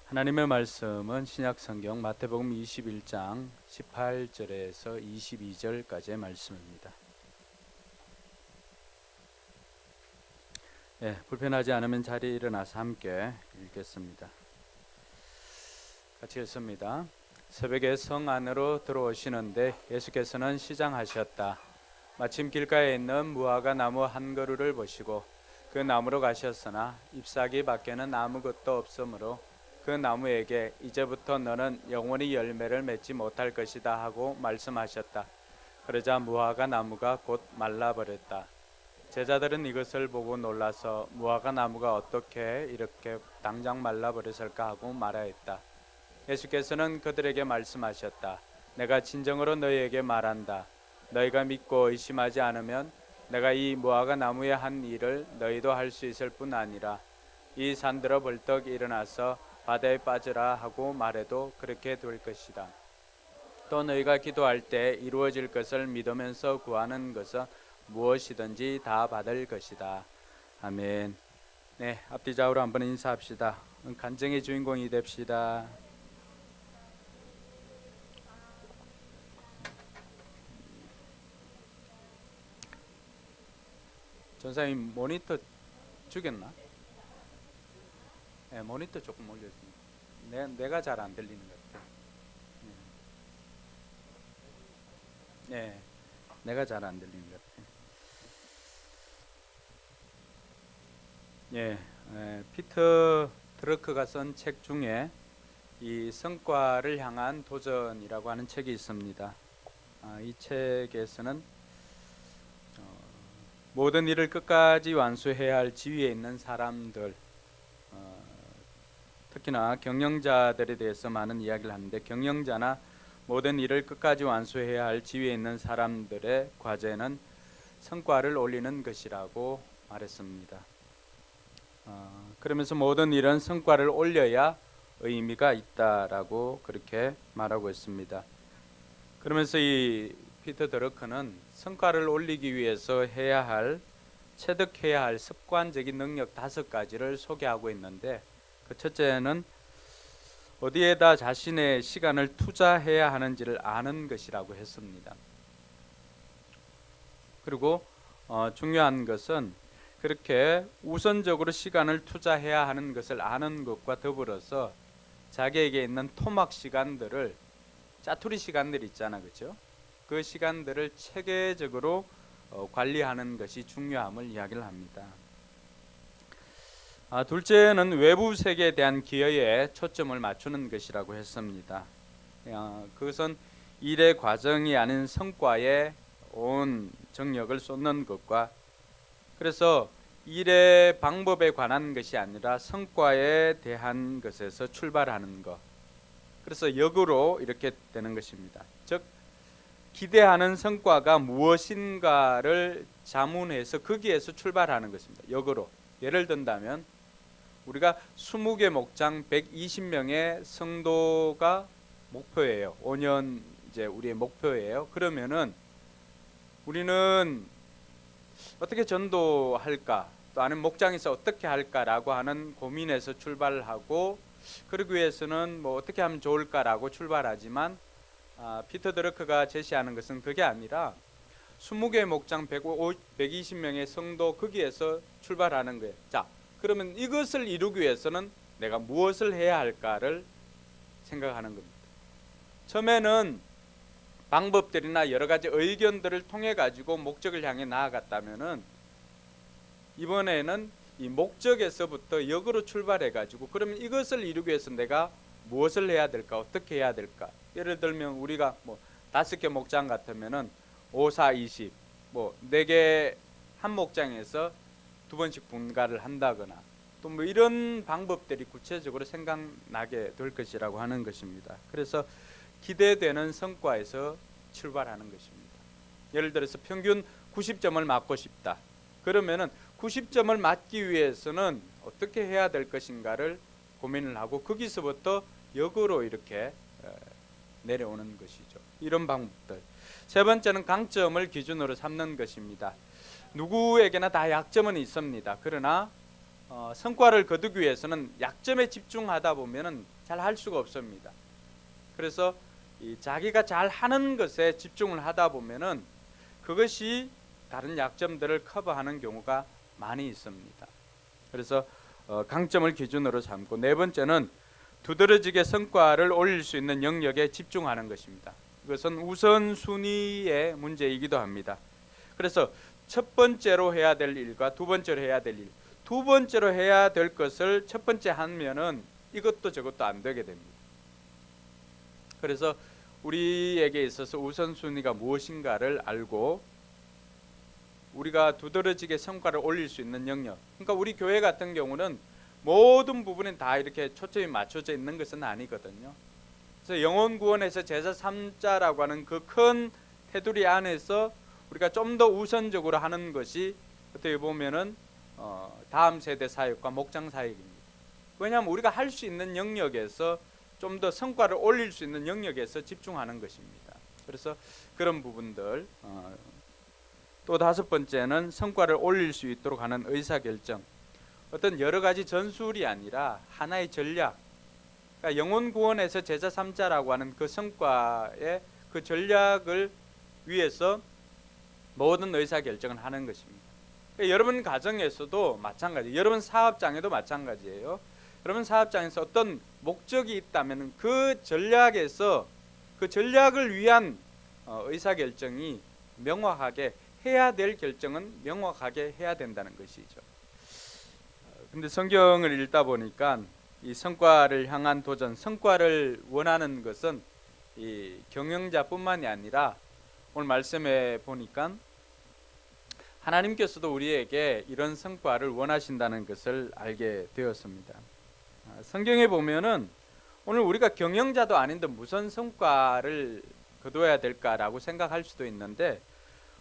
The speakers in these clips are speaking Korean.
하나님의 말씀은 신약성경 마태복음 21장 18절에서 22절까지의 말씀입니다. 불편하지 않으면 자리에 일어나서 함께 읽겠습니다. 같이 읽습니다. 새벽에 성 안으로 들어오시는데 예수께서는 시장하셨다. 마침 길가에 있는 무화과 나무 한 그루를 보시고 그 나무로 가셨으나 잎사귀 밖에는 아무것도 없으므로 그 나무에게 이제부터 너는 영원히 열매를 맺지 못할 것이다 하고 말씀하셨다. 그러자 무화과 나무가 곧 말라버렸다. 제자들은 이것을 보고 놀라서 무화과 나무가 어떻게 이렇게 당장 말라버렸을까 하고 말하였다. 예수께서는 그들에게 말씀하셨다. 내가 진정으로 너희에게 말한다. 너희가 믿고 의심하지 않으면 내가 이 무화과 나무에 한 일을 너희도 할 수 있을 뿐 아니라 이 산들어 벌떡 일어나서 바다에 빠지라 하고 말해도 그렇게 될 것이다. 또 너희가 기도할 때 이루어질 것을 믿으면서 구하는 것은 무엇이든지 다 받을 것이다. 아멘. 네, 앞뒤 좌우로 한번 인사합시다. 간증의 주인공이 됩시다. 전사님 모니터 주겠나? 네, 모니터 조금 올려주세요. 내가 잘 안 들리는 것 같아요. 네, 내가 잘 안 들리는 것 같아요. 피터 드러크가 쓴 책 중에 이 성과를 향한 도전이라고 하는 책이 있습니다. 이 책에서는 모든 일을 끝까지 완수해야 할 지위에 있는 사람들, 특히나 경영자들에 대해서 많은 이야기를 하는데, 경영자나 모든 일을 끝까지 완수해야 할 지위에 있는 사람들의 과제는 성과를 올리는 것이라고 말했습니다. 그러면서 모든 일은 성과를 올려야 의미가 있다라고 그렇게 말하고 있습니다. 그러면서 이 피터 드러크는 성과를 올리기 위해서 체득해야 할 습관적인 능력 5가지를 소개하고 있는데, 그 첫째는 어디에다 자신의 시간을 투자해야 하는지를 아는 것이라고 했습니다. 그리고 중요한 것은 그렇게 우선적으로 시간을 투자해야 하는 것을 아는 것과 더불어서 자기에게 있는 토막 시간들을, 짜투리 시간들 있잖아, 그렇죠? 그 시간들을 체계적으로 관리하는 것이 중요함을 이야기를 합니다. 둘째는 외부 세계에 대한 기여에 초점을 맞추는 것이라고 했습니다. 그것은 일의 과정이 아닌 성과에 온 정력을 쏟는 것과, 그래서 일의 방법에 관한 것이 아니라 성과에 대한 것에서 출발하는 것, 그래서 역으로 이렇게 되는 것입니다. 즉, 기대하는 성과가 무엇인가를 자문해서 거기에서 출발하는 것입니다. 역으로. 예를 든다면 우리가 20개 목장 120명의 성도가 목표예요. 5년 이제 우리의 목표예요. 그러면은 우리는 어떻게 전도할까, 또 아니면 목장에서 어떻게 할까라고 하는 고민에서 출발을 하고, 그러기 위해서는 뭐 어떻게 하면 좋을까라고 출발하지만, 피터 드러크가 제시하는 것은 그게 아니라 20개 목장 120명의 성도, 거기에서 출발하는 거예요. 자, 그러면 이것을 이루기 위해서는 내가 무엇을 해야 할까를 생각하는 겁니다. 처음에는 방법들이나 여러 가지 의견들을 통해 가지고 목적을 향해 나아갔다면은, 이번에는 이 목적에서부터 역으로 출발해 가지고, 그러면 이것을 이루기 위해서 내가 무엇을 해야 될까, 어떻게 해야 될까. 예를 들면 우리가 뭐 5개 목장 같으면은 5, 4, 20, 뭐 4개 한 목장에서 2번씩 분가를 한다거나, 또 뭐 이런 방법들이 구체적으로 생각나게 될 것이라고 하는 것입니다. 그래서 기대되는 성과에서 출발하는 것입니다. 예를 들어서 평균 90점을 맞고 싶다. 그러면은 90점을 맞기 위해서는 어떻게 해야 될 것인가를 고민을 하고, 거기서부터 역으로 이렇게 내려오는 것이죠. 이런 방법들. 세 번째는 강점을 기준으로 삼는 것입니다. 누구에게나 다 약점은 있습니다. 그러나 성과를 거두기 위해서는 약점에 집중하다 보면은 잘 할 수가 없습니다. 그래서 자기가 잘 하는 것에 집중을 하다 보면은 그것이 다른 약점들을 커버하는 경우가 많이 있습니다. 그래서 강점을 기준으로 삼고, 네 번째는 두드러지게 성과를 올릴 수 있는 영역에 집중하는 것입니다. 이것은 우선순위의 문제이기도 합니다. 그래서 첫 번째로 해야 될 일과 두 번째로 해야 될 일, 두 번째로 해야 될 것을 첫 번째 하면은 이것도 저것도 안 되게 됩니다. 그래서 우리에게 있어서 우선순위가 무엇인가를 알고 우리가 두드러지게 성과를 올릴 수 있는 영역, 그러니까 우리 교회 같은 경우는 모든 부분에 다 이렇게 초점이 맞춰져 있는 것은 아니거든요. 그래서 영혼 구원에서 제자 3자라고 하는 그 큰 테두리 안에서 우리가 좀 더 우선적으로 하는 것이 어떻게 보면은 다음 세대 사역과 목장 사역입니다. 왜냐하면 우리가 할 수 있는 영역에서 좀 더 성과를 올릴 수 있는 영역에서 집중하는 것입니다. 그래서 그런 부분들. 또 다섯 번째는 성과를 올릴 수 있도록 하는 의사결정. 어떤 여러 가지 전술이 아니라 하나의 전략. 그러니까 영혼 구원에서 제자 3자라고 하는 그 성과의 그 전략을 위해서 모든 의사결정을 하는 것입니다. 그러니까 여러분 가정에서도 마찬가지, 여러분 사업장에도 마찬가지예요. 여러분 사업장에서 어떤 목적이 있다면 그 전략에서 그 전략을 위한 의사결정이 명확하게, 해야 될 결정은 명확하게 해야 된다는 것이죠. 근데 성경을 읽다 보니까 이 성과를 향한 도전, 성과를 원하는 것은 이 경영자뿐만이 아니라 오늘 말씀에 보니까 하나님께서도 우리에게 이런 성과를 원하신다는 것을 알게 되었습니다. 성경에 보면은 오늘 우리가 경영자도 아닌데 무슨 성과를 거둬야 될까라고 생각할 수도 있는데,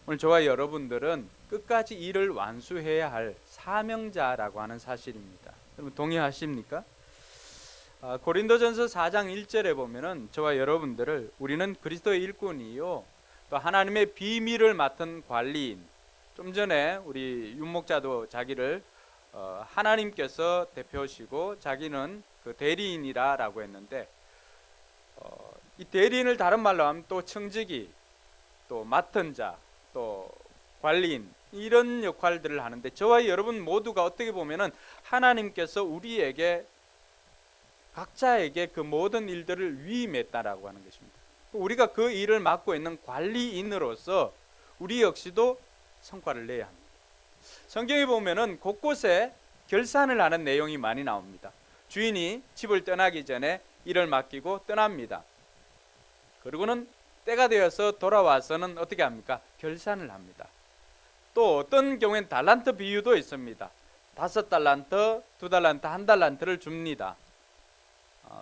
오늘 저와 여러분들은 끝까지 일을 완수해야 할 사명자라고 하는 사실입니다. 여러분 동의하십니까? 고린도전서 4장 1절에 보면은 저와 여러분들을 우리는 그리스도의 일꾼이요 또 하나님의 비밀을 맡은 관리인, 좀 전에 우리 윤목자도 자기를 하나님께서 대표시고 자기는 그 대리인이라고 했는데, 이 대리인을 다른 말로 하면 또 청지기, 또 맡은 자, 또 관리인, 이런 역할들을 하는데 저와 여러분 모두가 어떻게 보면은 하나님께서 우리에게 각자에게 그 모든 일들을 위임했다라고 하는 것입니다. 우리가 그 일을 맡고 있는 관리인으로서 우리 역시도 성과를 내야 합니다. 성경에 보면은 곳곳에 결산을 하는 내용이 많이 나옵니다. 주인이 집을 떠나기 전에 일을 맡기고 떠납니다. 그리고는 때가 되어서 돌아와서는 어떻게 합니까? 결산을 합니다. 또 어떤 경우엔 달란트 비유도 있습니다. 5달란트, 2달란트, 1달란트를 줍니다.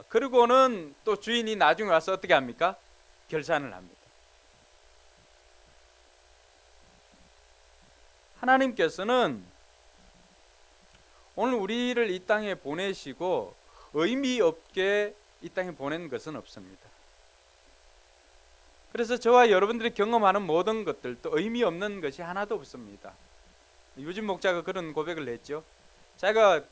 그리고는 또 주인이 나중에 와서 어떻게 합니까? 결산을 합니다. 하나님께서는 오늘 우리를 이 땅에 보내시고 의미 없게 이 땅에 보낸 것은 없습니다. 그래서 저와 여러분들이 경험하는 모든 것들도 의미 없는 것이 하나도 없습니다. 유진 목자가 그런 고백을 했죠. 자기가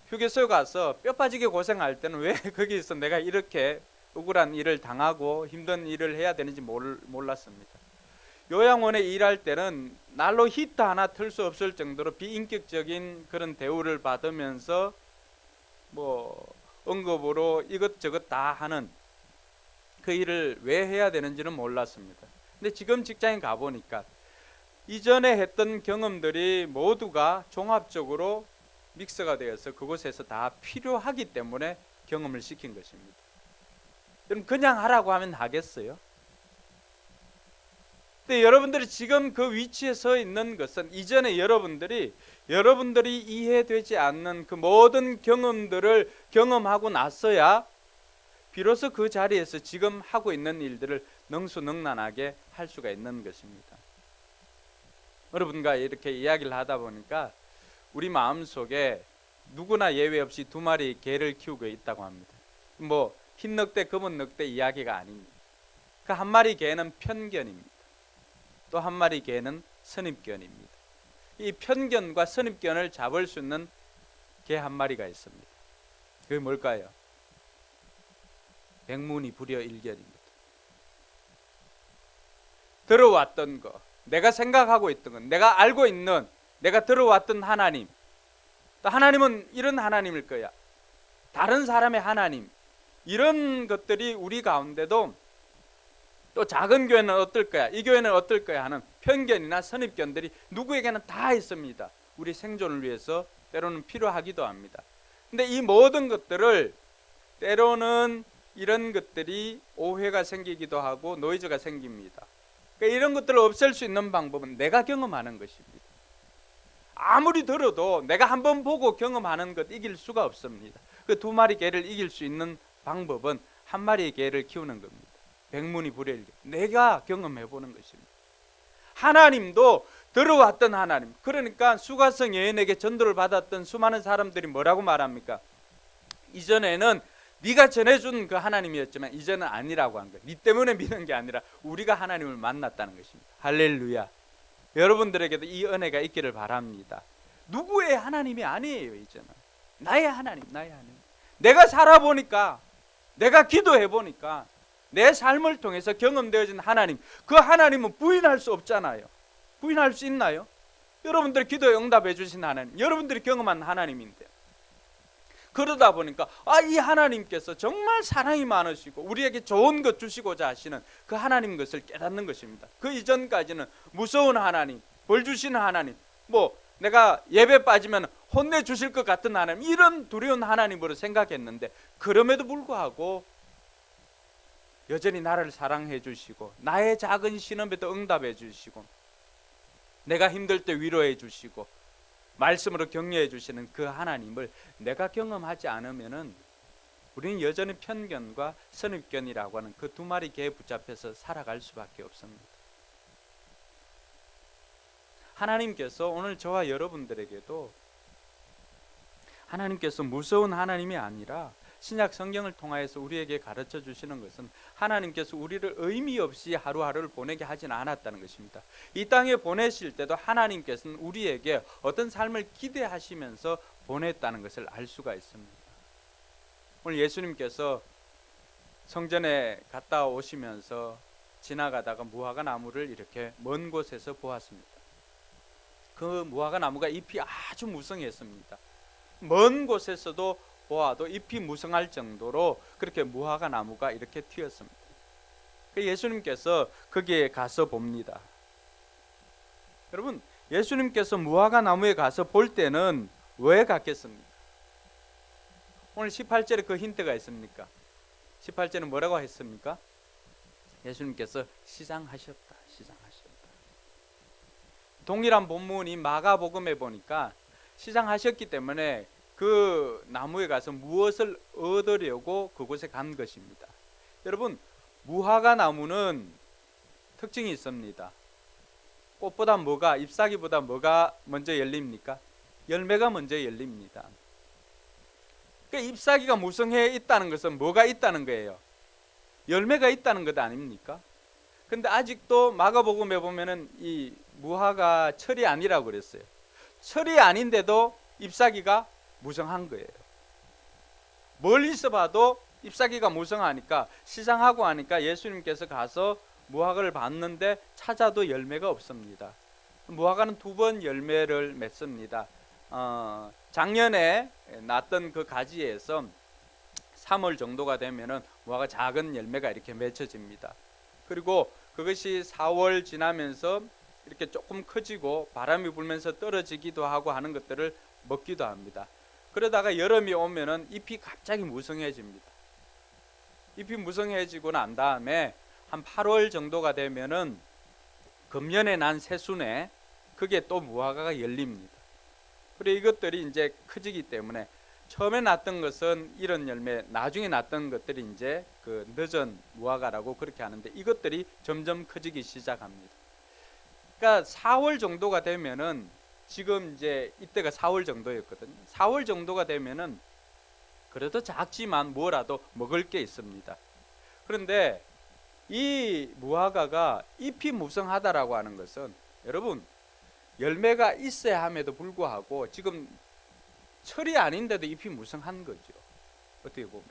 휴게소 가서 뼈 빠지게 고생할 때는 왜 거기서 내가 이렇게 억울한 일을 당하고 힘든 일을 해야 되는지 몰랐습니다. 요양원에 일할 때는 난로 히터 하나 틀 수 없을 정도로 비인격적인 그런 대우를 받으면서 뭐 응급으로 이것저것 다 하는 그 일을 왜 해야 되는지는 몰랐습니다. 근데 지금 직장에 가보니까 이전에 했던 경험들이 모두가 종합적으로 믹스가 되어서 그곳에서 다 필요하기 때문에 경험을 시킨 것입니다. 여러분 그냥 하라고 하면 하겠어요? 근데 여러분들이 지금 그 위치에 서 있는 것은 이전에 여러분들이 이해되지 않는 그 모든 경험들을 경험하고 나서야 비로소 그 자리에서 지금 하고 있는 일들을 능수능란하게 할 수가 있는 것입니다. 여러분과 이렇게 이야기를 하다 보니까 우리 마음속에 누구나 예외 없이 2마리 개를 키우고 있다고 합니다. 뭐 흰 늑대, 검은 늑대 이야기가 아닙니다. 그 1마리 개는 편견입니다. 또 1마리 개는 선입견입니다. 이 편견과 선입견을 잡을 수 있는 개 한 마리가 있습니다. 그게 뭘까요? 백문이 불여일견입니다. 들어왔던 거, 내가 생각하고 있던 것, 내가 알고 있는, 내가 들어왔던 하나님, 또 하나님은 이런 하나님일 거야, 다른 사람의 하나님, 이런 것들이 우리 가운데도 또 작은 교회는 어떨 거야, 이 교회는 어떨 거야 하는 편견이나 선입견들이 누구에게는 다 있습니다. 우리 생존을 위해서 때로는 필요하기도 합니다. 근데 이 모든 것들을 때로는 이런 것들이 오해가 생기기도 하고 노이즈가 생깁니다. 그러니까 이런 것들을 없앨 수 있는 방법은 내가 경험하는 것입니다. 아무리 들어도 내가 한번 보고 경험하는 것 이길 수가 없습니다. 그 두 마리 개를 이길 수 있는 방법은 한 마리의 개를 키우는 겁니다. 백문이 불여일견, 내가 경험해 보는 것입니다. 하나님도 들어왔던 하나님, 그러니까 수가성 여인에게 전도를 받았던 수많은 사람들이 뭐라고 말합니까? 이전에는 네가 전해준 그 하나님이었지만 이제는 아니라고 한 거예요. 네 때문에 믿는 게 아니라 우리가 하나님을 만났다는 것입니다. 할렐루야. 여러분들에게도 이 은혜가 있기를 바랍니다. 누구의 하나님이 아니에요. 이제는 나의 하나님, 나의 하나님. 내가 살아보니까, 내가 기도해보니까 내 삶을 통해서 경험되어진 하나님, 그 하나님은 부인할 수 없잖아요. 부인할 수 있나요? 여러분들이 기도에 응답해 주신 하나님, 여러분들이 경험한 하나님인데, 그러다 보니까 이 하나님께서 정말 사랑이 많으시고 우리에게 좋은 것 주시고자 하시는 그 하나님 것을 깨닫는 것입니다. 그 이전까지는 무서운 하나님, 벌 주시는 하나님, 뭐 내가 예배 빠지면 혼내주실 것 같은 하나님, 이런 두려운 하나님으로 생각했는데, 그럼에도 불구하고 여전히 나를 사랑해 주시고 나의 작은 신음에도 응답해 주시고 내가 힘들 때 위로해 주시고 말씀으로 격려해 주시는 그 하나님을 내가 경험하지 않으면은 우리는 여전히 편견과 선입견이라고 하는 그 두 마리 개에 붙잡혀서 살아갈 수밖에 없습니다. 하나님께서 오늘 저와 여러분들에게도 하나님께서 무서운 하나님이 아니라 신약 성경을 통하여서 우리에게 가르쳐 주시는 것은 하나님께서 우리를 의미 없이 하루하루를 보내게 하진 않았다는 것입니다. 이 땅에 보내실 때도 하나님께서는 우리에게 어떤 삶을 기대하시면서 보냈다는 것을 알 수가 있습니다. 오늘 예수님께서 성전에 갔다 오시면서 지나가다가 무화과 나무를 이렇게 먼 곳에서 보았습니다. 그 무화과 나무가 잎이 아주 무성했습니다. 먼 곳에서도 보아도 잎이 무성할 정도로 그렇게 무화과 나무가 이렇게 튀었습니다. 예수님께서 거기에 가서 봅니다. 여러분, 예수님께서 무화과 나무에 가서 볼 때는 왜 갔겠습니까? 오늘 18절에 그 힌트가 있습니까? 18절은 뭐라고 했습니까? 예수님께서 시장하셨다. 동일한 본문이 마가복음에 보니까 시장하셨기 때문에 그 나무에 가서 무엇을 얻으려고 그곳에 간 것입니다. 여러분, 무화과 나무는 특징이 있습니다. 꽃보다 뭐가, 잎사귀보다 뭐가 먼저 열립니까? 열매가 먼저 열립니다. 그러니까 잎사귀가 무성해 있다는 것은 뭐가 있다는 거예요? 열매가 있다는 것 아닙니까? 근데 아직도 마가복음에 보면은 이 무화과 철이 아니라고 그랬어요. 철이 아닌데도 잎사귀가 무성한 거예요. 멀리서 봐도 잎사귀가 무성하니까, 시장하고 하니까 예수님께서 가서 무화과를 봤는데 찾아도 열매가 없습니다. 무화과는 2번 열매를 맺습니다. 작년에 났던 그 가지에서 3월 정도가 되면은 무화과 작은 열매가 이렇게 맺혀집니다. 그리고 그것이 4월 지나면서 이렇게 조금 커지고 바람이 불면서 떨어지기도 하고 하는 것들을 먹기도 합니다. 그러다가 여름이 오면은 잎이 갑자기 무성해집니다. 잎이 무성해지고 난 다음에 한 8월 정도가 되면은 금년에 난 새순에 그게 또 무화과가 열립니다. 그리고 이것들이 이제 커지기 때문에 처음에 났던 것은 이런 열매, 나중에 났던 것들이 이제 그 늦은 무화과라고 그렇게 하는데, 이것들이 점점 커지기 시작합니다. 그러니까 4월 정도가 되면은, 지금 이제 이때가 4월 정도였거든요. 4월 정도가 되면은 그래도 작지만 뭐라도 먹을 게 있습니다. 그런데 이 무화과가 잎이 무성하다라고 하는 것은, 여러분, 열매가 있어야 함에도 불구하고 지금 철이 아닌데도 잎이 무성한 거죠. 어떻게 보면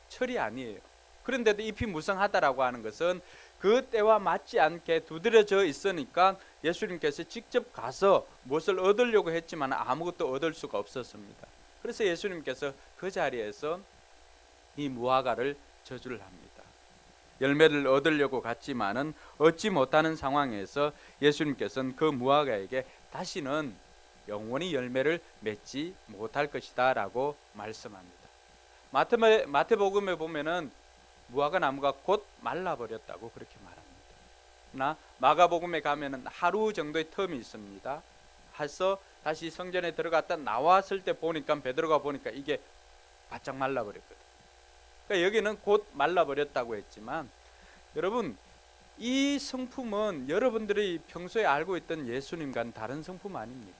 철이 아니에요. 그런데도 잎이 무성하다라고 하는 것은 그 때와 맞지 않게 두드려져 있으니까 예수님께서 직접 가서 무엇을 얻으려고 했지만 아무것도 얻을 수가 없었습니다. 그래서 예수님께서 그 자리에서 이 무화과를 저주를 합니다. 열매를 얻으려고 갔지만은 얻지 못하는 상황에서 예수님께서는 그 무화과에게 다시는 영원히 열매를 맺지 못할 것이다 라고 말씀합니다. 마태복음에 보면은 무화과 나무가 곧 말라버렸다고 그렇게 말합니다. 마가복음에 가면은 하루 정도의 텀이 있습니다. 해서 다시 성전에 들어갔다 나왔을 때 보니까 베드로가 보니까 이게 바짝 말라버렸거든요. 그러니까 여기는 곧 말라버렸다고 했지만 여러분 이 성품은 여러분들이 평소에 알고 있던 예수님과는 다른 성품 아닙니까?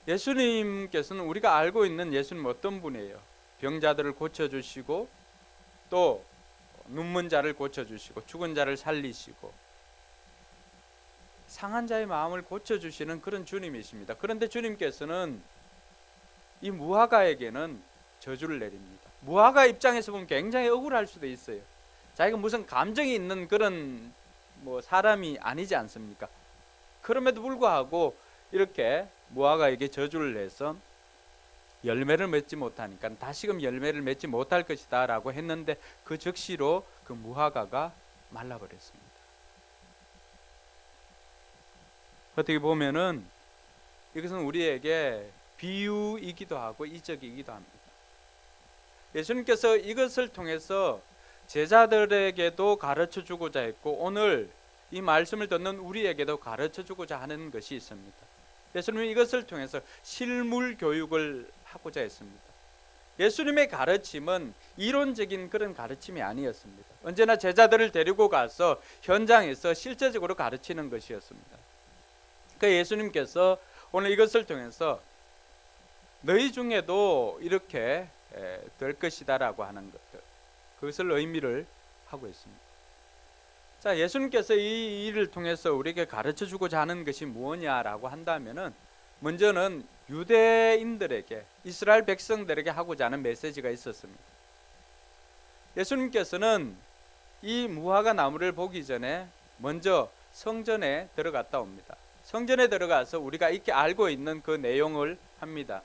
예수님께서는 우리가 알고 있는 예수님 어떤 분이에요? 병자들을 고쳐주시고 또 눈먼 자를 고쳐주시고 죽은 자를 살리시고 상한 자의 마음을 고쳐주시는 그런 주님이십니다. 그런데 주님께서는 이 무화과에게는 저주를 내립니다. 무화과 입장에서 보면 굉장히 억울할 수도 있어요. 자기가 무슨 감정이 있는 그런 사람이 아니지 않습니까? 그럼에도 불구하고 이렇게 무화과에게 저주를 내서 열매를 맺지 못하니까 다시금 열매를 맺지 못할 것이다 라고 했는데 그 즉시로 그 무화과가 말라버렸습니다. 어떻게 보면은 이것은 우리에게 비유이기도 하고 이적이기도 합니다. 예수님께서 이것을 통해서 제자들에게도 가르쳐 주고자 했고 오늘 이 말씀을 듣는 우리에게도 가르쳐 주고자 하는 것이 있습니다. 예수님은 이것을 통해서 실물 교육을 하고자 했습니다. 예수님의 가르침은 이론적인 그런 가르침이 아니었습니다. 언제나 제자들을 데리고 가서 현장에서 실제적으로 가르치는 것이었습니다. 그 예수님께서 오늘 이것을 통해서 너희 중에도 이렇게 될 것이다 라고 하는 것들, 그것을 의미를 하고 있습니다. 자, 예수님께서 이 일을 통해서 우리에게 가르쳐 주고자 하는 것이 무엇이냐라고 한다면은 먼저는 유대인들에게, 이스라엘 백성들에게 하고자 하는 메시지가 있었습니다. 예수님께서는 이 무화과 나무를 보기 전에 먼저 성전에 들어갔다 옵니다. 성전에 들어가서 우리가 이렇게 알고 있는 그 내용을 합니다.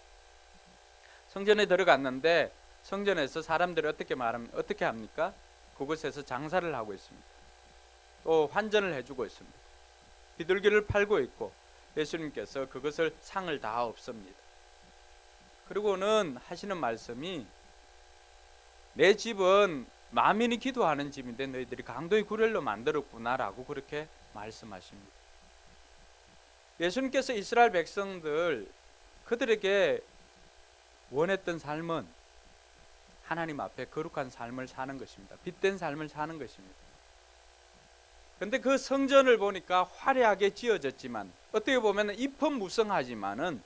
성전에 들어갔는데 성전에서 사람들이 어떻게 합니까? 그곳에서 장사를 하고 있습니다. 또 환전을 해주고 있습니다. 비둘기를 팔고 있고 예수님께서 그것을 상을 다 없습니다. 그리고는 하시는 말씀이 내 집은 만민이 기도하는 집인데 너희들이 강도의 구렬로 만들었구나라고 그렇게 말씀하십니다. 예수님께서 이스라엘 백성들 그들에게 원했던 삶은 하나님 앞에 거룩한 삶을 사는 것입니다. 빛된 삶을 사는 것입니다. 그런데 그 성전을 보니까 화려하게 지어졌지만 어떻게 보면 잎은 무성하지만은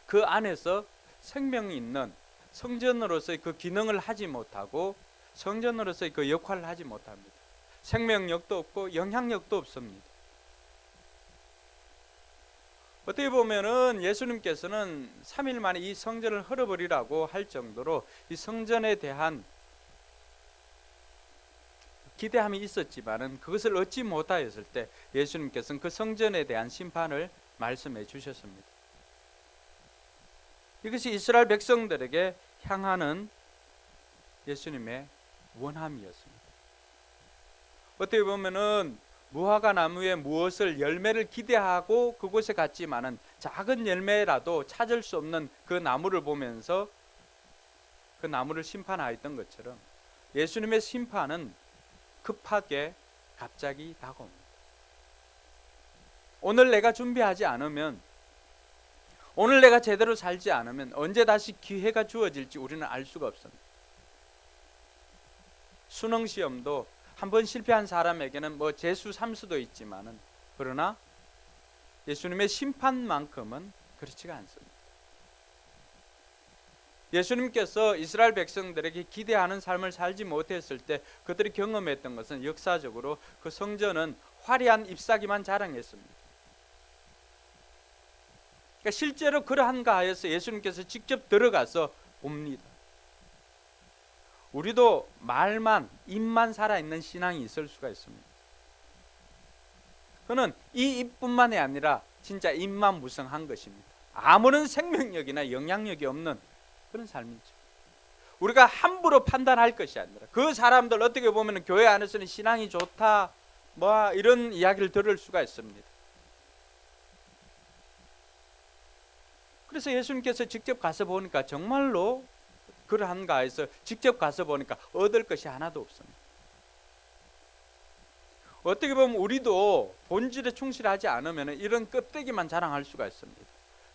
그 안에서 생명이 있는 성전으로서의 그 기능을 하지 못하고 성전으로서의 그 역할을 하지 못합니다. 생명력도 없고 영향력도 없습니다. 어떻게 보면은 예수님께서는 3일 만에 이 성전을 헐어버리라고 할 정도로 이 성전에 대한 기대함이 있었지만은 그것을 얻지 못하였을 때 예수님께서는 그 성전에 대한 심판을 말씀해 주셨습니다. 이것이 이스라엘 백성들에게 향하는 예수님의 원함이었습니다. 어떻게 보면은 무화과 나무에 무엇을 열매를 기대하고 그곳에 갔지만은 작은 열매라도 찾을 수 없는 그 나무를 보면서 그 나무를 심판하였던 것처럼 예수님의 심판은 급하게 갑자기 다가옵니다. 오늘 내가 준비하지 않으면, 오늘 내가 제대로 살지 않으면 언제 다시 기회가 주어질지 우리는 알 수가 없습니다. 수능 시험도 한번 실패한 사람에게는 재수 삼수도 있지만은 그러나 예수님의 심판만큼은 그렇지가 않습니다. 예수님께서 이스라엘 백성들에게 기대하는 삶을 살지 못했을 때 그들이 경험했던 것은 역사적으로 그 성전은 화려한 잎사귀만 자랑했습니다. 그러니까 실제로 그러한가 하여서 예수님께서 직접 들어가서 봅니다. 우리도 말만, 입만 살아있는 신앙이 있을 수가 있습니다. 그는 이 입뿐만이 아니라 진짜 입만 무성한 것입니다. 아무런 생명력이나 영향력이 없는 그런 삶이죠. 우리가 함부로 판단할 것이 아니라 그 사람들 어떻게 보면 교회 안에서는 신앙이 좋다 뭐 이런 이야기를 들을 수가 있습니다. 그래서 예수님께서 직접 가서 보니까 정말로 그러한가 해서 직접 가서 보니까 얻을 것이 하나도 없습니다. 어떻게 보면 우리도 본질에 충실하지 않으면 이런 껍데기만 자랑할 수가 있습니다.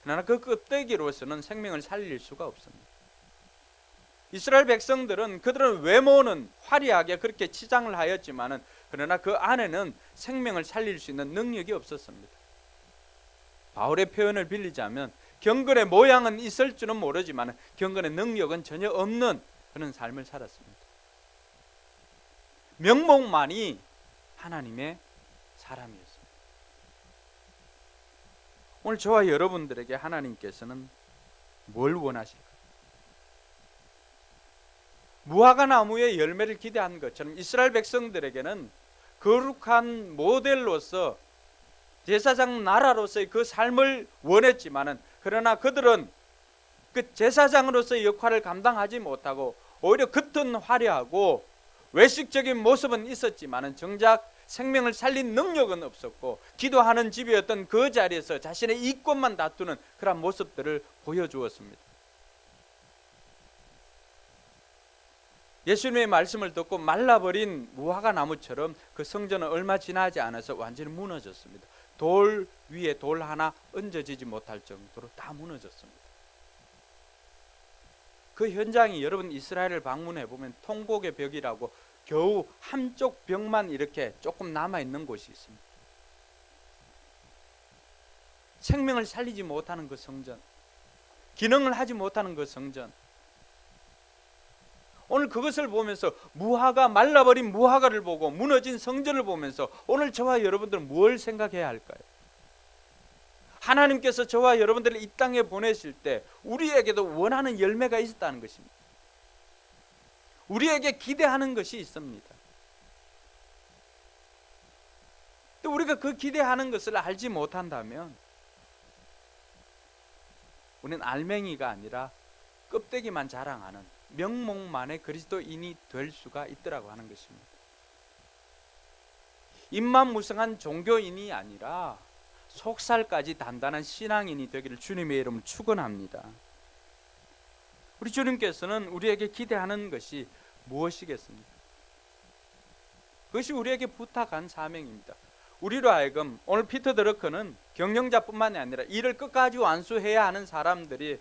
그러나 그 껍데기로서는 생명을 살릴 수가 없습니다. 이스라엘 백성들은 그들은 외모는 화려하게 그렇게 치장을 하였지만은 그러나 그 안에는 생명을 살릴 수 있는 능력이 없었습니다. 바울의 표현을 빌리자면 경건의 모양은 있을 줄은 모르지만 경건의 능력은 전혀 없는 그런 삶을 살았습니다. 명목만이 하나님의 사람이었습니다. 오늘 저와 여러분들에게 하나님께서는 뭘 원하실까요? 무화과 나무의 열매를 기대한 것처럼 이스라엘 백성들에게는 거룩한 모델로서 제사장 나라로서의 그 삶을 원했지만은 그러나 그들은 그 제사장으로서의 역할을 감당하지 못하고 오히려 겉은 화려하고 외식적인 모습은 있었지만은 정작 생명을 살린 능력은 없었고 기도하는 집이었던 그 자리에서 자신의 이권만 다투는 그런 모습들을 보여주었습니다. 예수님의 말씀을 듣고 말라버린 무화과 나무처럼 그 성전은 얼마 지나지 않아서 완전히 무너졌습니다. 돌 위에 돌 하나 얹어지지 못할 정도로 다 무너졌습니다. 그 현장이 여러분 이스라엘을 방문해 보면 통곡의 벽이라고 겨우 한쪽 벽만 이렇게 조금 남아있는 곳이 있습니다. 생명을 살리지 못하는 그 성전, 기능을 하지 못하는 그 성전, 오늘 그것을 보면서 무화과 말라버린 무화과를 보고 무너진 성전을 보면서 오늘 저와 여러분들은 뭘 생각해야 할까요? 하나님께서 저와 여러분들을 이 땅에 보내실 때 우리에게도 원하는 열매가 있었다는 것입니다. 우리에게 기대하는 것이 있습니다. 또 우리가 그 기대하는 것을 알지 못한다면 우리는 알맹이가 아니라 껍데기만 자랑하는 명목만의 그리스도인이 될 수가 있더라고 하는 것입니다. 입만 무성한 종교인이 아니라 속살까지 단단한 신앙인이 되기를 주님의 이름으로 축원합니다. 우리 주님께서는 우리에게 기대하는 것이 무엇이겠습니까? 그것이 우리에게 부탁한 사명입니다. 우리로 하여금 오늘 피터 드러커는 경영자뿐만이 아니라 일을 끝까지 완수해야 하는 사람들이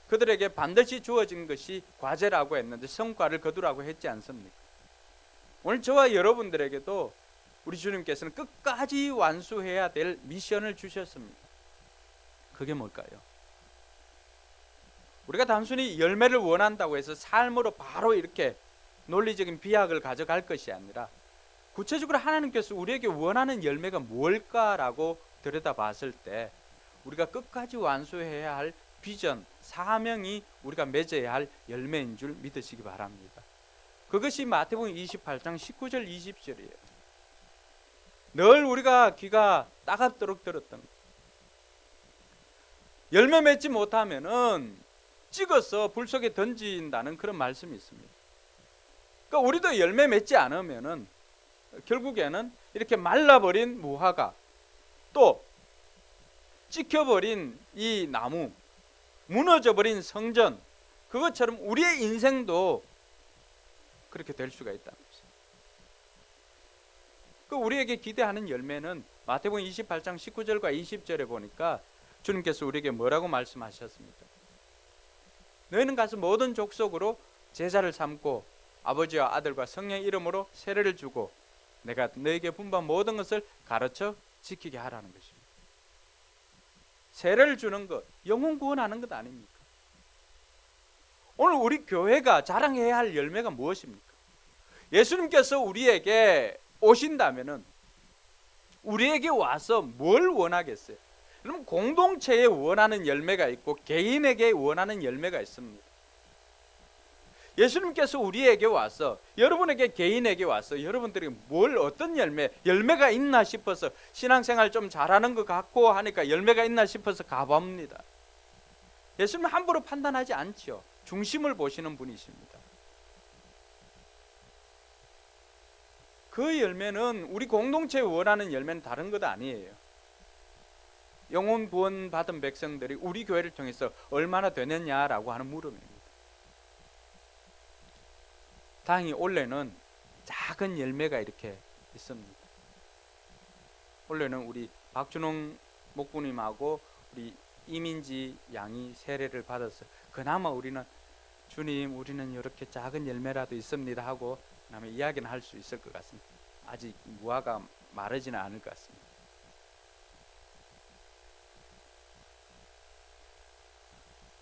그들에게 반드시 주어진 것이 과제라고 했는데 성과를 거두라고 했지 않습니까? 오늘 저와 여러분들에게도 우리 주님께서는 끝까지 완수해야 될 미션을 주셨습니다. 그게 뭘까요? 우리가 단순히 열매를 원한다고 해서 삶으로 바로 이렇게 논리적인 비약을 가져갈 것이 아니라 구체적으로 하나님께서 우리에게 원하는 열매가 뭘까라고 들여다봤을 때 우리가 끝까지 완수해야 할 비전, 사명이 우리가 맺어야 할 열매인 줄 믿으시기 바랍니다. 그것이 마태복음 28장 19절 20절이에요. 늘 우리가 귀가 따갑도록 들었던 것. 열매 맺지 못하면은 찍어서 불 속에 던진다는 그런 말씀이 있습니다. 그러니까 우리도 열매 맺지 않으면은 결국에는 이렇게 말라버린 무화과 또 찍혀버린 이 나무, 무너져버린 성전, 그것처럼 우리의 인생도 그렇게 될 수가 있다는 것입니다. 그 우리에게 기대하는 열매는 마태복음 28장 19절과 20절에 보니까 주님께서 우리에게 뭐라고 말씀하셨습니까? 너희는 가서 모든 족속으로 제자를 삼고 아버지와 아들과 성령의 이름으로 세례를 주고 내가 너에게 분부한 모든 것을 가르쳐 지키게 하라는 것입니다. 세례를 주는 것, 영혼 구원하는 것 아닙니까? 오늘 우리 교회가 자랑해야 할 열매가 무엇입니까? 예수님께서 우리에게 오신다면은 우리에게 와서 뭘 원하겠어요? 그럼 공동체에 원하는 열매가 있고 개인에게 원하는 열매가 있습니다. 예수님께서 우리에게 와서 여러분에게 개인에게 와서 여러분들이 뭘 어떤 열매가 있나 싶어서 신앙생활 좀 잘하는 것 같고 하니까 열매가 있나 싶어서 가봅니다. 예수님은 함부로 판단하지 않지요. 중심을 보시는 분이십니다. 그 열매는 우리 공동체에 원하는 열매는 다른 것 아니에요. 영혼 구원 받은 백성들이 우리 교회를 통해서 얼마나 되느냐라고 하는 물음입니다. 다행히 올해는 작은 열매가 이렇게 있습니다. 올해는 우리 박준홍 목부님하고 우리 이민지 양이 세례를 받아서 그나마 우리는 주님 우리는 이렇게 작은 열매라도 있습니다 하고 그다음에 이야기는 할 수 있을 것 같습니다. 아직 무화가 마르지는 않을 것 같습니다.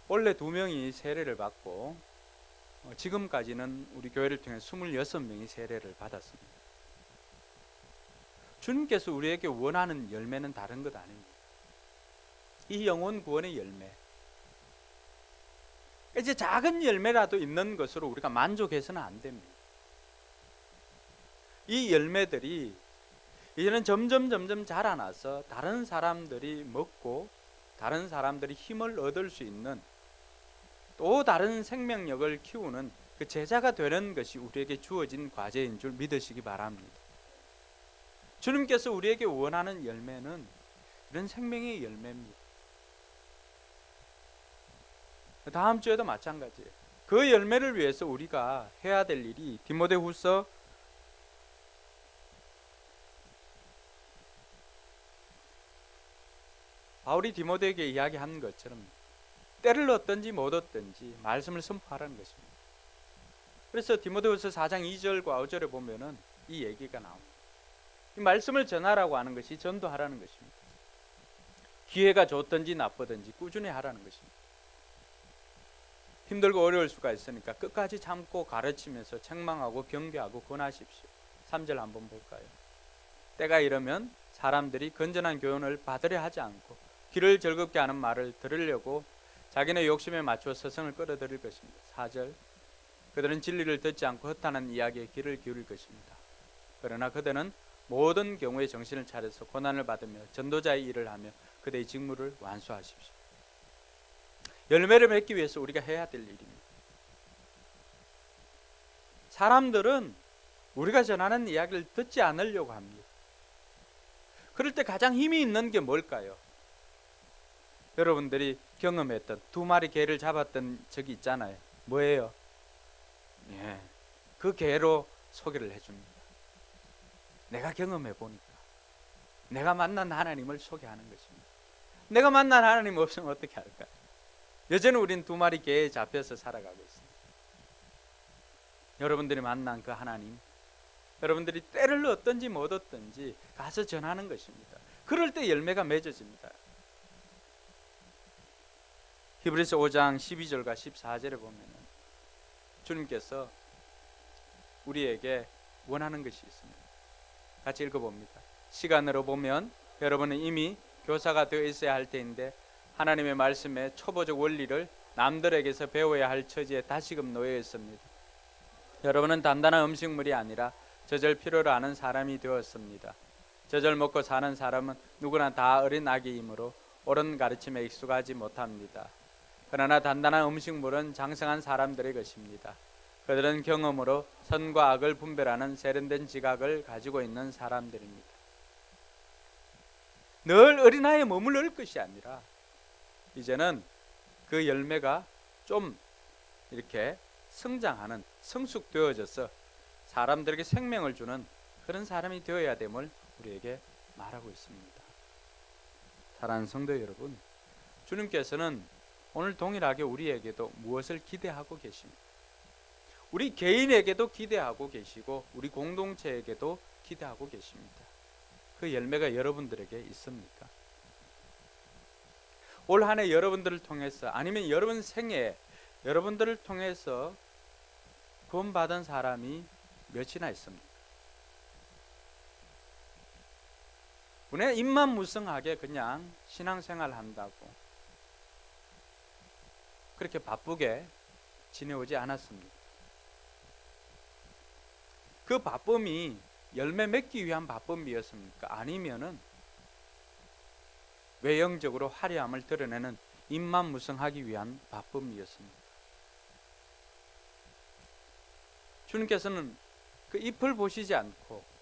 원래 2명이 세례를 받고 지금까지는 우리 교회를 통해 26명이 세례를 받았습니다. 주님께서 우리에게 원하는 열매는 다른 것 아닙니다. 이 영혼 구원의 열매, 이제 작은 열매라도 있는 것으로 우리가 만족해서는 안 됩니다. 이 열매들이 이제는 점점 자라나서 다른 사람들이 먹고 다른 사람들이 힘을 얻을 수 있는 또 다른 생명력을 키우는 그 제자가 되는 것이 우리에게 주어진 과제인 줄 믿으시기 바랍니다. 주님께서 우리에게 원하는 열매는 이런 생명의 열매입니다. 다음 주에도 마찬가지예요. 그 열매를 위해서 우리가 해야 될 일이 디모데후서 '바울이 디모데에게 이야기한 것처럼 때를 얻든지 못 얻든지 말씀을 선포하라는 것입니다. 그래서 디모데후서 4장 2절과 5절에 보면은 이 얘기가 나옵니다. 이 말씀을 전하라고 하는 것이 전도하라는 것입니다. 기회가 좋든지 나쁘든지 꾸준히 하라는 것입니다. 힘들고 어려울 수가 있으니까 끝까지 참고 가르치면서 책망하고 경계하고 권하십시오. 3절 한번 볼까요? 때가 이르면 사람들이 건전한 교훈을 받으려 하지 않고 귀를 즐겁게 하는 말을 들으려고 자기네 욕심에 맞춰 서성을 끌어들일 것입니다. 4절 그들은 진리를 듣지 않고 허탄한 이야기에 귀를 기울일 것입니다. 그러나 그들은 모든 경우에 정신을 차려서 고난을 받으며 전도자의 일을 하며 그들의 직무를 완수하십시오. 열매를 맺기 위해서 우리가 해야 될 일입니다. 사람들은 우리가 전하는 이야기를 듣지 않으려고 합니다. 그럴 때 가장 힘이 있는 게 뭘까요? 여러분들이 경험했던 2마리 개를 잡았던 적이 있잖아요. 뭐예요? 예, 그 개로 소개를 해줍니다. 내가 경험해 보니까 내가 만난 하나님을 소개하는 것입니다. 내가 만난 하나님 없으면 어떻게 할까요? 여전히 우린 2마리 개에 잡혀서 살아가고 있습니다. 여러분들이 만난 그 하나님, 여러분들이 때를 얻든지 못 얻든지 가서 전하는 것입니다. 그럴 때 열매가 맺어집니다. 히브리서 5장 12절과 14절에 보면 주님께서 우리에게 원하는 것이 있습니다. 같이 읽어봅니다. 시간으로 보면 여러분은 이미 교사가 되어 있어야 할 때인데 하나님의 말씀의 초보적 원리를 남들에게서 배워야 할 처지에 다시금 놓여 있습니다. 여러분은 단단한 음식물이 아니라 젖을 필요로 하는 사람이 되었습니다. 젖을 먹고 사는 사람은 누구나 다 어린 아기이므로 옳은 가르침에 익숙하지 못합니다. 그러나 단단한 음식물은 장성한 사람들의 것입니다. 그들은 경험으로 선과 악을 분별하는 세련된 지각을 가지고 있는 사람들입니다. 늘 어린아이에 머무를 것이 아니라 이제는 그 열매가 좀 이렇게 성장하는, 성숙되어져서 사람들에게 생명을 주는 그런 사람이 되어야 됨을 우리에게 말하고 있습니다. 사랑하는 성도 여러분, 주님께서는 오늘 동일하게 우리에게도 무엇을 기대하고 계십니까? 우리 개인에게도 기대하고 계시고 우리 공동체에게도 기대하고 계십니다. 그 열매가 여러분들에게 있습니까? 올 한 해 여러분들을 통해서 아니면 여러분 생에 여러분들을 통해서 구원받은 사람이 몇이나 있습니까? 우리는 입만 무성하게 그냥 신앙생활 한다고 그렇게 바쁘게 지내오지 않았습니다. 그 바쁨이 열매 맺기 위한 바쁨이었습니까? 아니면은 외형적으로 화려함을 드러내는 입만 무성하기 위한 바쁨이었습니다. 주님께서는 그 잎을 보시지 않고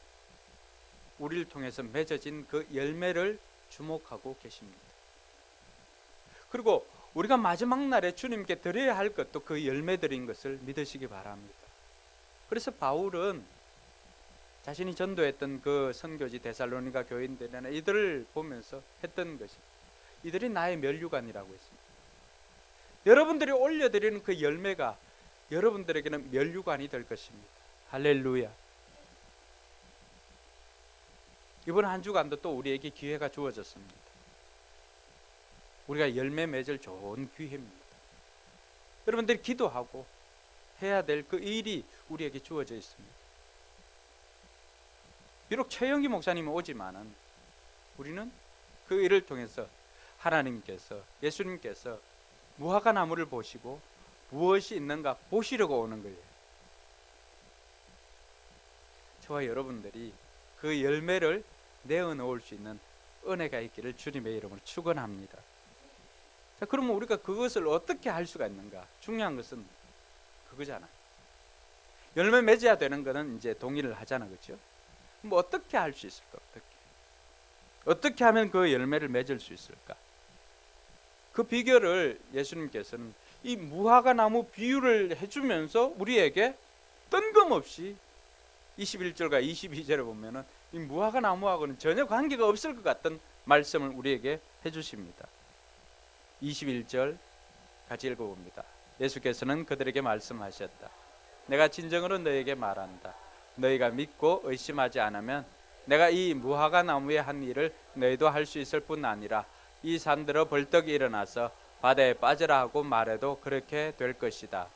우리를 통해서 맺어진 그 열매를 주목하고 계십니다. 그리고 우리가 마지막 날에 주님께 드려야 할 것도 그 열매들인 것을 믿으시기 바랍니다. 그래서 바울은 자신이 전도했던 그 선교지 데살로니가 교인들이나 이들을 보면서 했던 것이 이들이 나의 면류관이라고 했습니다. 여러분들이 올려드리는 그 열매가 여러분들에게는 면류관이 될 것입니다. 할렐루야. 이번 한 주간도 또 우리에게 기회가 주어졌습니다. 우리가 열매 맺을 좋은 기회입니다. 여러분들이 기도하고 해야 될 그 일이 우리에게 주어져 있습니다. 비록 최영기 목사님이 오지만은 우리는 그 일을 통해서 하나님께서, 예수님께서 무화과 나무를 보시고 무엇이 있는가 보시려고 오는 거예요. 저와 여러분들이 그 열매를 내어놓을 수 있는 은혜가 있기를 주님의 이름으로 축원합니다. 자, 그러면 우리가 그것을 어떻게 할 수가 있는가? 중요한 것은 그거잖아요. 열매 맺어야 되는 거는 이제 동의를 하잖아, 그렇죠? 뭐 어떻게 할 수 있을까? 어떻게 하면 그 열매를 맺을 수 있을까? 그 비결을 예수님께서는 이 무화과 나무 비유를 해주면서 우리에게 뜬금없이 21절과 22절에 보면은 이 무화과 나무하고는 전혀 관계가 없을 것 같은 말씀을 우리에게 해주십니다. 21절 같이 읽어봅니다. 예수께서는 그들에게 말씀하셨다. 내가 진정으로 너에게 말한다. 너희가 믿고 의심하지 않으면 내가 이 무화과 나무에 한 일을 너희도 할 수 있을 뿐 아니라 이 산들어 벌떡 일어나서 바다에 빠져라 하고 말해도 그렇게 될 것이다.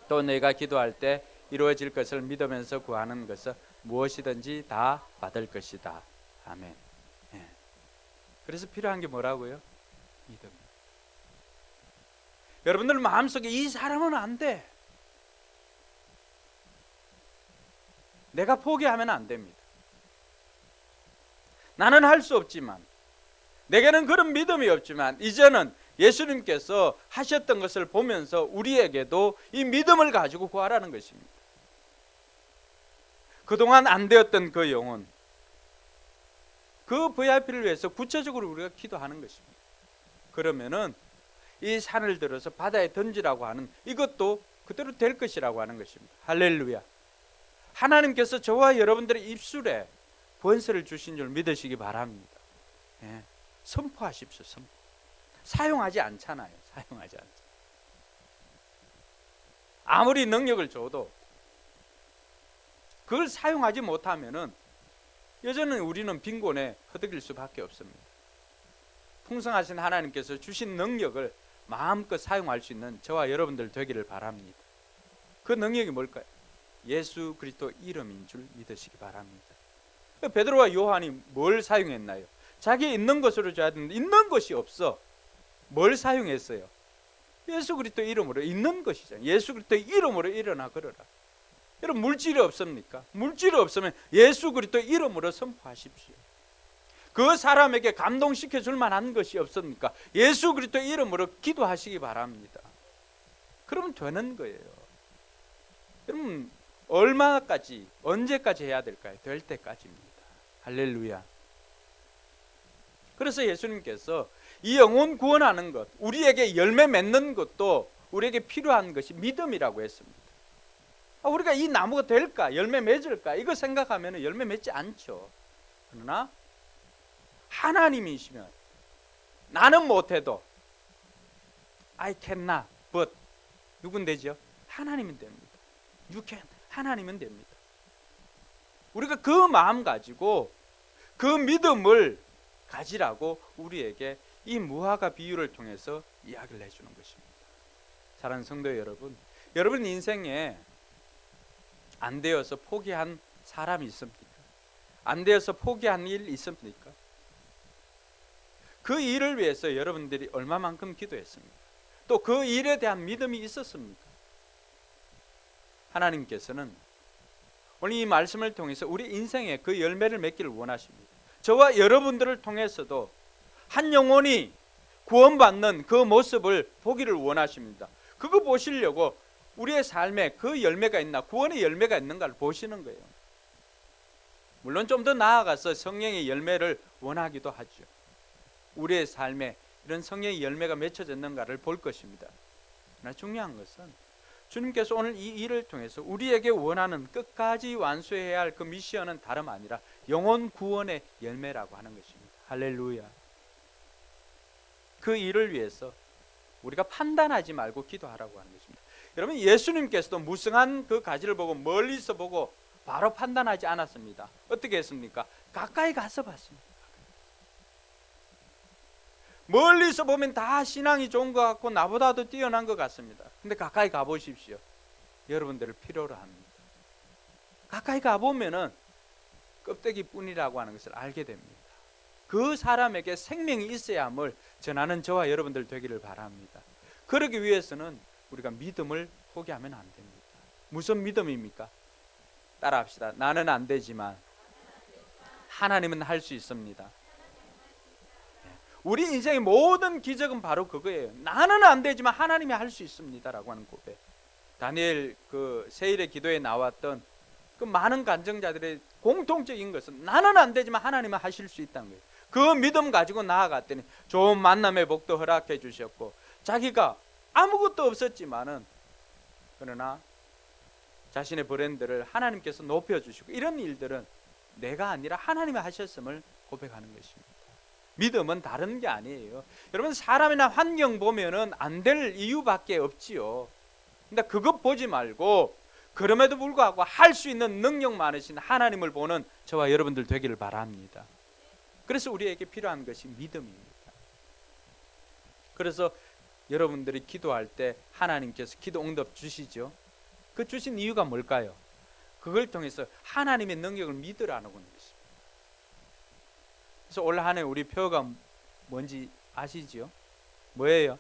또 너희가 기도할 때 이루어질 것을 믿으면서 구하는 것은 무엇이든지 다 받을 것이다. 아멘. 예. 그래서 필요한 게 뭐라고요? 믿음. 여러분들 마음속에 이 사람은 안 돼. 내가 포기하면 안 됩니다. 나는 할 수 없지만, 내게는 그런 믿음이 없지만 이제는 예수님께서 하셨던 것을 보면서 우리에게도 이 믿음을 가지고 구하라는 것입니다. 그동안 안 되었던 그 영혼, 그 VIP를 위해서 구체적으로 우리가 기도하는 것입니다. 그러면은 이 산을 들어서 바다에 던지라고 하는 이것도 그대로 될 것이라고 하는 것입니다. 할렐루야. 하나님께서 저와 여러분들의 입술에 번세를 주신 줄 믿으시기 바랍니다. 예. 선포하십시오. 선포. 사용하지 않잖아요. 사용하지 않잖아요. 아무리 능력을 줘도 그걸 사용하지 못하면은 여전히 우리는 빈곤에 허덕일 수밖에 없습니다. 풍성하신 하나님께서 주신 능력을 마음껏 사용할 수 있는 저와 여러분들 되기를 바랍니다. 그 능력이 뭘까요? 예수 그리스도 이름인 줄 믿으시기 바랍니다. 베드로와 요한이 뭘 사용했나요? 자기 있는 것으로 줘야 되는데 있는 것이 없어. 뭘 사용했어요? 예수 그리스도 이름으로 있는 것이잖아요. 예수 그리스도 이름으로 일어나 걸어라. 여러분 물질이 없습니까? 물질이 없으면 예수 그리스도 이름으로 선포하십시오. 그 사람에게 감동시켜 줄 만한 것이 없습니까? 예수 그리스도 이름으로 기도하시기 바랍니다. 그러면 되는 거예요. 여러분 얼마까지, 언제까지 해야 될까요? 될 때까지입니다. 할렐루야. 그래서 예수님께서 이 영혼 구원하는 것, 우리에게 열매 맺는 것도 우리에게 필요한 것이 믿음이라고 했습니다. 우리가 이 나무가 될까? 열매 맺을까? 이거 생각하면 열매 맺지 않죠. 그러나 하나님이시면 나는 못해도 I cannot, but 누군 되죠? 하나님은 됩니다. You can, 하나님은 됩니다. 우리가 그 마음 가지고 그 믿음을 가지라고 우리에게 이 무화과 비유를 통해서 이야기를 해주는 것입니다. 사랑하는 성도 여러분, 여러분 인생에 안 되어서 포기한 사람이 있습니까? 안 되어서 포기한 일 있습니까? 그 일을 위해서 여러분들이 얼마만큼 기도했습니까? 또 그 일에 대한 믿음이 있었습니까? 하나님께서는 오늘 이 말씀을 통해서 우리 인생에 그 열매를 맺기를 원하십니다. 저와 여러분들을 통해서도 한 영혼이 구원받는 그 모습을 보기를 원하십니다. 그거 보시려고 우리의 삶에 그 열매가 있나, 구원의 열매가 있는가를 보시는 거예요. 물론 좀 더 나아가서 성령의 열매를 원하기도 하죠. 우리의 삶에 이런 성령의 열매가 맺혀졌는가를 볼 것입니다. 그러나 중요한 것은 주님께서 오늘 이 일을 통해서 우리에게 원하는 끝까지 완수해야 할 그 미션은 다름 아니라 영혼 구원의 열매라고 하는 것입니다. 할렐루야. 그 일을 위해서 우리가 판단하지 말고 기도하라고 하는 것입니다. 여러분, 예수님께서도 무성한 그 가지를 보고 멀리서 보고 바로 판단하지 않았습니다. 어떻게 했습니까? 가까이 가서 봤습니다. 멀리서 보면 다 신앙이 좋은 것 같고 나보다도 뛰어난 것 같습니다. 근데 가까이 가보십시오. 여러분들을 필요로 합니다. 가까이 가보면은 껍데기뿐이라고 하는 것을 알게 됩니다. 그 사람에게 생명이 있어야 함을 전하는 저와 여러분들 되기를 바랍니다. 그러기 위해서는 우리가 믿음을 포기하면 안 됩니다. 무슨 믿음입니까? 따라합시다. 나는 안 되지만 하나님은 할 수 있습니다. 우리 인생의 모든 기적은 바로 그거예요. 나는 안 되지만 하나님이 할 수 있습니다라고 하는 고백. 다니엘 그 세일의 기도에 나왔던 그 많은 간증자들의 공통적인 것은 나는 안 되지만 하나님은 하실 수 있다는 거예요. 그 믿음 가지고 나아갔더니 좋은 만남의 복도 허락해 주셨고, 자기가 아무것도 없었지만은 그러나 자신의 브랜드를 하나님께서 높여주시고, 이런 일들은 내가 아니라 하나님이 하셨음을 고백하는 것입니다. 믿음은 다른 게 아니에요. 여러분, 사람이나 환경 보면은 안 될 이유밖에 없지요. 근데 그것 보지 말고 그럼에도 불구하고 할 수 있는 능력 많으신 하나님을 보는 저와 여러분들 되기를 바랍니다. 그래서 우리에게 필요한 것이 믿음입니다. 그래서 여러분들이 기도할 때 하나님께서 기도 응답 주시죠. 그 주신 이유가 뭘까요? 그걸 통해서 하나님의 능력을 믿으라는 것입니다. 그래서 올 한 해 우리 표가 뭔지 아시죠? 뭐예요?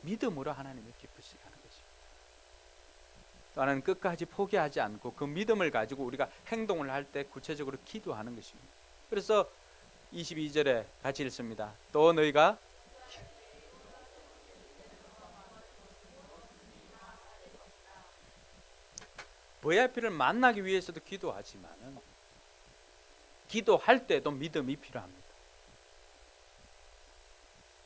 믿음으로 하나님을 기쁘시게 하는 것입니다. 또 하나는 끝까지 포기하지 않고 그 믿음을 가지고 우리가 행동을 할 때 구체적으로 기도하는 것입니다. 그래서 22절에 같이 읽습니다. 또 너희가 VIP를 만나기 위해서도 기도하지만은 기도할 때도 믿음이 필요합니다.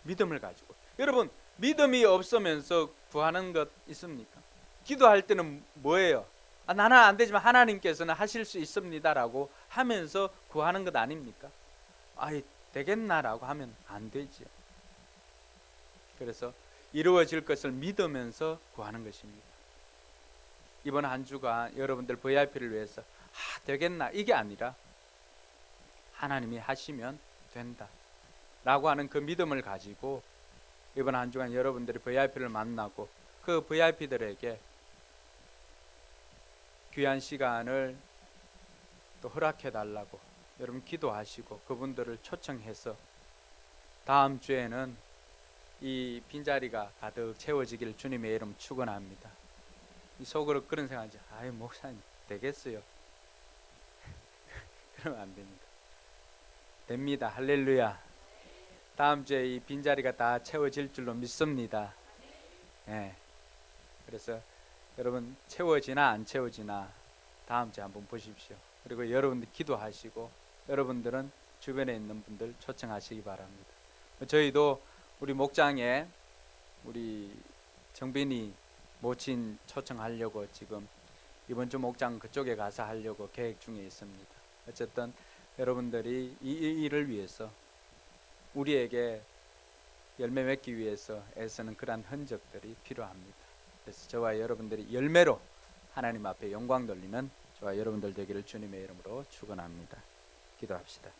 믿음을 가지고. 여러분, 믿음이 없으면서 구하는 것 있습니까? 기도할 때는 뭐예요? 나는 안 되지만 하나님께서는 하실 수 있습니다라고 하면서 구하는 것 아닙니까? 되겠나라고 하면 안 되죠. 그래서 이루어질 것을 믿으면서 구하는 것입니다. 이번 한 주가 여러분들 VIP를 위해서 되겠나 이게 아니라 하나님이 하시면 된다 라고 하는 그 믿음을 가지고 이번 한 주간 여러분들이 VIP를 만나고 그 VIP들에게 귀한 시간을 또 허락해 달라고 여러분 기도하시고 그분들을 초청해서 다음 주에는 이 빈자리가 가득 채워지기를 주님의 이름 축원합니다. 속으로 그런 생각이죠. 목사님 되겠어요? 그러면 안 됩니다. 됩니다. 할렐루야. 다음 주에 이 빈자리가 다 채워질 줄로 믿습니다. 그래서 여러분 채워지나 안 채워지나 다음 주에 한번 보십시오. 그리고 여러분들 기도하시고 여러분들은 주변에 있는 분들 초청하시기 바랍니다. 저희도 우리 목장에 우리 정빈이 모친 초청하려고 지금 이번 주 목장 그쪽에 가서 하려고 계획 중에 있습니다. 어쨌든 여러분들이 이 일을 위해서 우리에게 열매 맺기 위해서 애쓰는 그러한 흔적들이 필요합니다. 그래서 저와 여러분들이 열매로 하나님 앞에 영광 돌리는 저와 여러분들 되기를 주님의 이름으로 축원합니다. 기도합시다.